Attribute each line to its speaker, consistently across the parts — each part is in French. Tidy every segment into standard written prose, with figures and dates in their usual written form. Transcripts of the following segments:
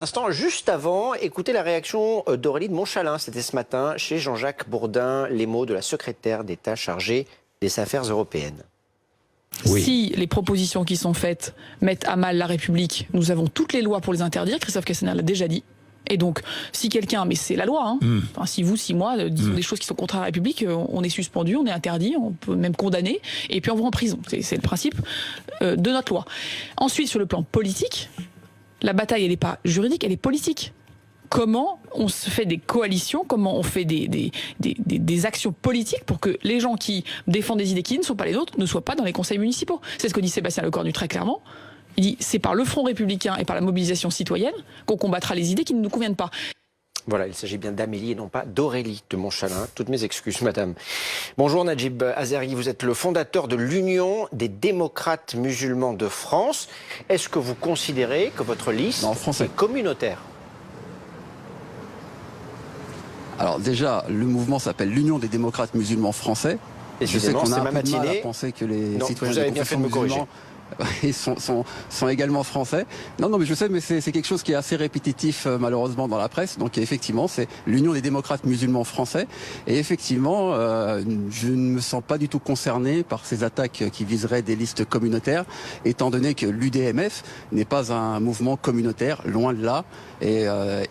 Speaker 1: Instant, juste avant, écoutez la réaction d'Aurélie de Montchalin. C'était ce matin chez Jean-Jacques Bourdin, les mots de la secrétaire d'État chargée des affaires européennes.
Speaker 2: Oui.
Speaker 3: Si les propositions qui sont faites mettent à mal la République, nous avons toutes les lois pour les interdire. Christophe Castaner l'a déjà dit. Et donc, si quelqu'un, mais c'est la loi, hein, enfin, si vous, si moi, disons des choses qui sont contraires à la République, on est suspendu, on est interdit, on peut même condamner, et puis on va en prison. C'est le principe de notre loi. Ensuite, sur le plan politique, la bataille, elle n'est pas juridique, elle est politique. Comment on se fait des coalitions, comment on fait des actions politiques pour que les gens qui défendent des idées qui ne sont pas les autres ne soient pas dans les conseils municipaux. C'est ce que dit Sébastien Lecornu très clairement. Il dit c'est par le Front républicain et par la mobilisation citoyenne qu'on combattra les idées qui ne nous conviennent pas.
Speaker 1: Voilà, il s'agit bien d'Amélie et non pas d'Aurélie de Montchalin. Toutes mes excuses, madame. Bonjour Najib Azeri, vous êtes le fondateur de l'Union des démocrates musulmans de France. Est-ce que vous considérez que votre liste est communautaire ?
Speaker 2: Alors déjà, le mouvement s'appelle l'Union des démocrates musulmans français.
Speaker 1: Et
Speaker 2: je sais qu'on a un peu de mal à
Speaker 1: matinée.
Speaker 2: penser que les citoyens
Speaker 1: vous avez bien fait de me corriger.
Speaker 2: Ils sont également français. Non, mais je sais, mais c'est quelque chose qui est assez répétitif malheureusement dans la presse. Donc effectivement, c'est l'Union des démocrates musulmans français. Et effectivement, je ne me sens pas du tout concerné par ces attaques qui viseraient des listes communautaires, étant donné que l'UDMF n'est pas un mouvement communautaire, loin de là. Et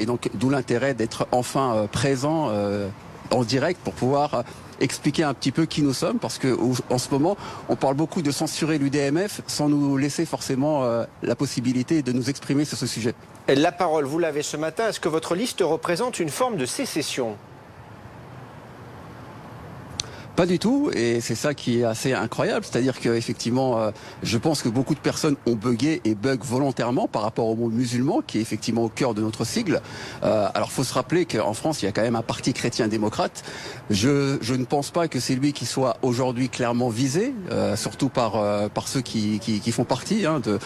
Speaker 2: donc d'où l'intérêt d'être enfin présent en direct pour pouvoir expliquer un petit peu qui nous sommes, parce que en ce moment, on parle beaucoup de censurer l'UDMF sans nous laisser forcément la possibilité de nous exprimer sur ce sujet.
Speaker 1: La parole, vous l'avez ce matin. Est-ce que votre liste représente une forme de sécession ?
Speaker 2: Pas du tout, et c'est ça qui est assez incroyable, c'est-à-dire qu'effectivement, je pense que beaucoup de personnes ont bugué et bug volontairement par rapport au monde musulman, qui est effectivement au cœur de notre sigle. Alors, faut se rappeler qu'en France, il y a quand même un parti chrétien-démocrate. Je ne pense pas que c'est lui qui soit aujourd'hui clairement visé, surtout par ceux qui font partie de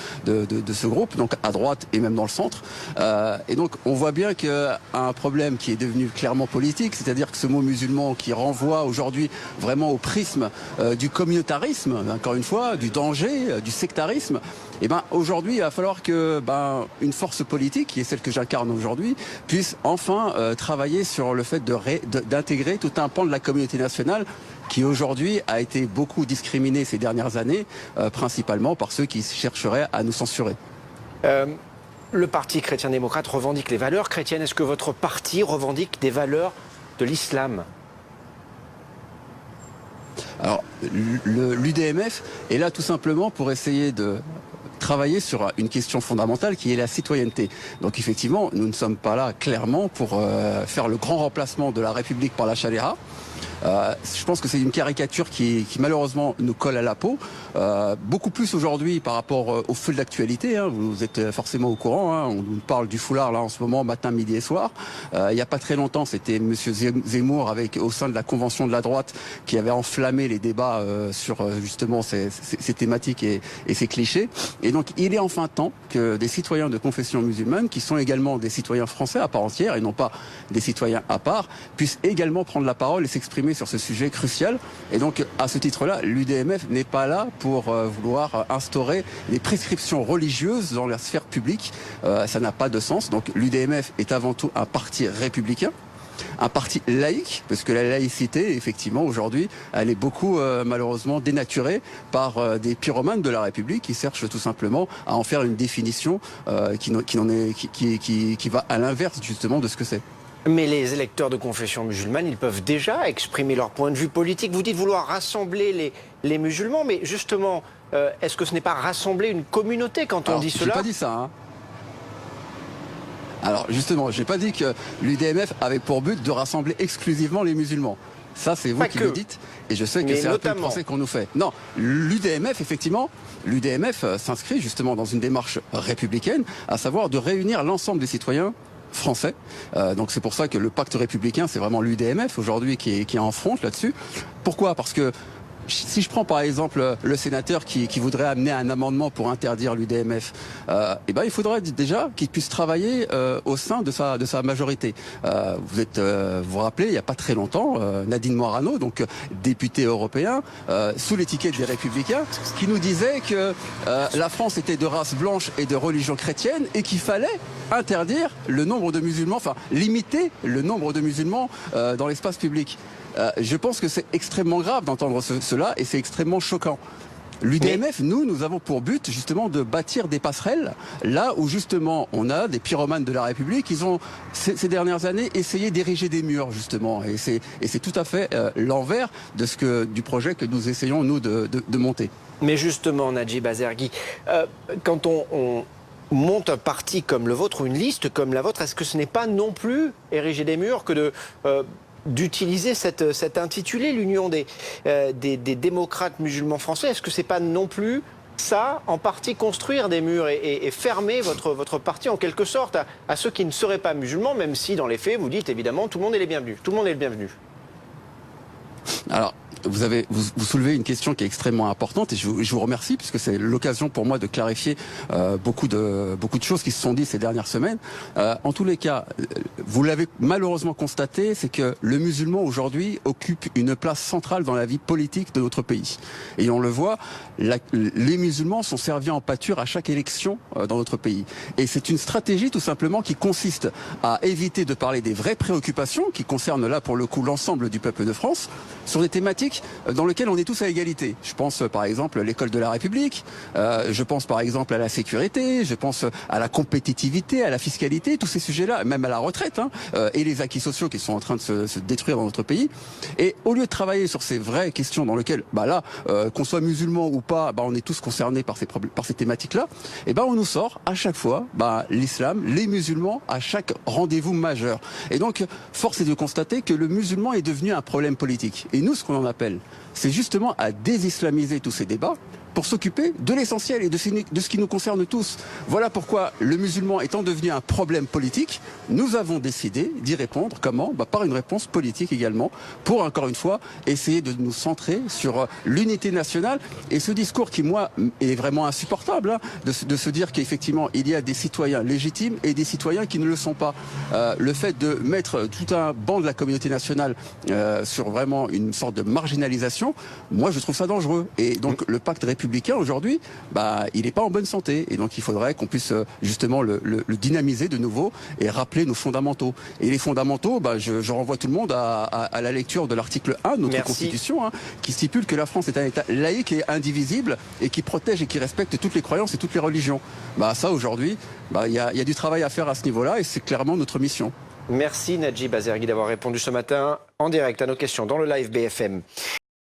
Speaker 2: ce groupe, donc à droite et même dans le centre. Et donc, on voit bien qu'il y a un problème qui est devenu clairement politique, c'est-à-dire que ce mot musulman qui renvoie aujourd'hui vraiment au prisme du communautarisme, encore une fois, du danger, du sectarisme. Et aujourd'hui, il va falloir que une force politique, qui est celle que j'incarne aujourd'hui, puisse enfin travailler sur le fait d'intégrer tout un pan de la communauté nationale qui aujourd'hui a été beaucoup discriminé ces dernières années, principalement par ceux qui chercheraient à nous censurer.
Speaker 1: Le parti chrétien-démocrate revendique les valeurs chrétiennes. Est-ce que votre parti revendique des valeurs de l'islam ?
Speaker 2: Alors, l'UDMF est là tout simplement pour essayer de travailler sur une question fondamentale qui est la citoyenneté. Donc effectivement, nous ne sommes pas là clairement pour faire le grand remplacement de la République par la charia. Je pense que c'est une caricature qui malheureusement nous colle à la peau, beaucoup plus aujourd'hui par rapport au feu de l'actualité. Vous êtes forcément au courant, on nous parle du foulard là en ce moment, matin, midi et soir. Il n'y a pas très longtemps, c'était Monsieur Zemmour au sein de la convention de la droite qui avait enflammé les débats sur justement ces thématiques et ces clichés. Et donc il est enfin temps que des citoyens de confession musulmane, qui sont également des citoyens français à part entière et non pas des citoyens à part, puissent également prendre la parole et s'exprimer sur ce sujet crucial. Et donc, à ce titre-là, l'UDMF n'est pas là pour vouloir instaurer des prescriptions religieuses dans la sphère publique. Ça n'a pas de sens. Donc, l'UDMF est avant tout un parti républicain, un parti laïque, parce que la laïcité, effectivement, aujourd'hui, elle est beaucoup, malheureusement, dénaturée par des pyromanes de la République qui cherchent tout simplement à en faire une définition qui va à l'inverse, justement, de ce que c'est.
Speaker 1: Mais les électeurs de confession musulmane, ils peuvent déjà exprimer leur point de vue politique. Vous dites vouloir rassembler les musulmans, mais justement, est-ce que ce n'est pas rassembler une communauté quand on dit cela ?
Speaker 2: J'ai pas dit ça, Alors justement, j'ai pas dit que l'UDMF avait pour but de rassembler exclusivement les musulmans. Ça, c'est vous qui le dites, et je sais que c'est un peu le procès qu'on nous fait. Non, l'UDMF, effectivement, s'inscrit justement dans une démarche républicaine, à savoir de réunir l'ensemble des citoyens français. Donc c'est pour ça que le pacte républicain, c'est vraiment l'UDMF aujourd'hui qui est en front là-dessus. Pourquoi ? Parce que si je prends par exemple le sénateur qui voudrait amener un amendement pour interdire l'UDMF, il faudrait déjà qu'il puisse travailler au sein de sa majorité. Vous vous rappelez, il n'y a pas très longtemps, Nadine Morano, donc député européen, sous l'étiquette des Républicains, qui nous disait que la France était de race blanche et de religion chrétienne et qu'il fallait interdire le nombre de musulmans, enfin limiter le nombre de musulmans dans l'espace public. Je pense que c'est extrêmement grave d'entendre cela et c'est extrêmement choquant. L'UDMF, nous avons pour but justement de bâtir des passerelles là où justement on a des pyromanes de la République. Ils ont ces dernières années essayé d'ériger des murs justement et c'est tout à fait l'envers de du projet que nous essayons nous de monter.
Speaker 1: Mais justement, Najib Azergui, quand on monte un parti comme le vôtre ou une liste comme la vôtre, est-ce que ce n'est pas non plus ériger des murs que d'utiliser cet intitulé, l'Union des démocrates musulmans français? Est-ce que c'est pas non plus ça, en partie construire des murs et fermer votre parti en quelque sorte à ceux qui ne seraient pas musulmans, même si dans les faits vous dites évidemment tout le monde est les bienvenus, tout le monde est le bienvenu?
Speaker 2: Alors, vous soulevez une question qui est extrêmement importante et je vous remercie puisque c'est l'occasion pour moi de clarifier beaucoup de choses qui se sont dites ces dernières semaines. En tous les cas, vous l'avez malheureusement constaté, c'est que le musulman aujourd'hui occupe une place centrale dans la vie politique de notre pays. Et on le voit, les musulmans sont servis en pâture à chaque élection dans notre pays. Et c'est une stratégie tout simplement qui consiste à éviter de parler des vraies préoccupations qui concernent là pour le coup l'ensemble du peuple de France sur des thématiques dans lesquelles on est tous à égalité. Je pense par exemple à l'école de la République, je pense par exemple à la sécurité, je pense à la compétitivité, à la fiscalité, tous ces sujets-là, même à la retraite et les acquis sociaux qui sont en train de se détruire dans notre pays. Et au lieu de travailler sur ces vraies questions dans lesquelles, qu'on soit musulman ou pas, on est tous concernés par ces thématiques-là, et on nous sort à chaque fois l'islam, les musulmans à chaque rendez-vous majeur. Et donc, force est de constater que le musulman est devenu un problème politique. Et nous, ce qu'on en appelle, c'est justement à désislamiser tous ces débats pour s'occuper de l'essentiel et de ce qui nous concerne tous. Voilà pourquoi le musulman étant devenu un problème politique, nous avons décidé d'y répondre. Comment ? Par une réponse politique également, pour encore une fois essayer de nous centrer sur l'unité nationale et ce discours qui, moi, est vraiment insupportable, de se dire qu'effectivement il y a des citoyens légitimes et des citoyens qui ne le sont pas. Le fait de mettre tout un banc de la communauté nationale sur vraiment une sorte de marginalisation, moi je trouve ça dangereux. Et donc le pacte républicain aujourd'hui, il n'est pas en bonne santé. Et donc il faudrait qu'on puisse justement le dynamiser de nouveau et rappeler nos fondamentaux. Et les fondamentaux, je renvoie tout le monde à la lecture de l'article 1 de notre Constitution, qui stipule que la France est un État laïque et indivisible et qui protège et qui respecte toutes les croyances et toutes les religions. Ça aujourd'hui, il y a du travail à faire à ce niveau-là et c'est clairement notre mission.
Speaker 1: Merci Najib Azergui d'avoir répondu ce matin en direct à nos questions dans le live BFM.